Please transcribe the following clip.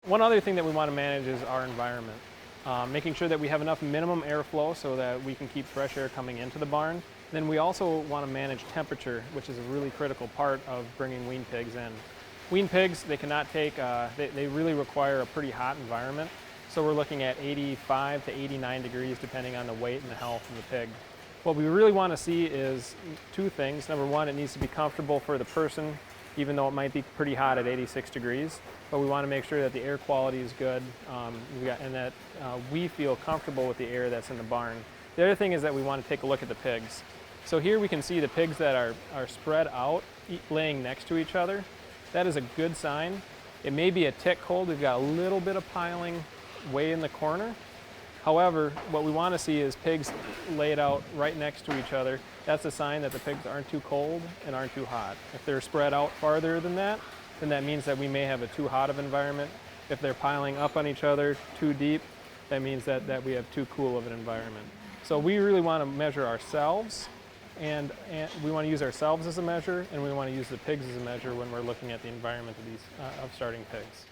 One other thing that we want to manage is our environment. Making sure that we have enough minimum airflow so that we can keep fresh air coming into the barn. Then we also want to manage temperature, which is a really critical part of bringing wean pigs in. Wean pigs, they cannot take, they really require a pretty hot environment. So we're looking at 85 to 89 degrees depending on the weight and the health of the pig. What we really want to see is two things. Number one, it needs to be comfortable for the person, even though it might be pretty hot at 86 degrees. But we want to make sure that the air quality is good and that we feel comfortable with the air that's in the barn. The other thing is that we want to take a look at the pigs. So here we can see the pigs that are spread out, laying next to each other. That is a good sign. It may be a tick cold. We've got a little bit of piling way in the corner. However, what we want to see is pigs laid out right next to each other. That's a sign that the pigs aren't too cold and aren't too hot. If they're spread out farther than that, then that means that we may have a too hot of environment. If they're piling up on each other too deep, that means that we have too cool of an environment. So we really want to measure ourselves, and we want to use ourselves as a measure, and we want to use the pigs as a measure when we're looking at the environment of starting pigs.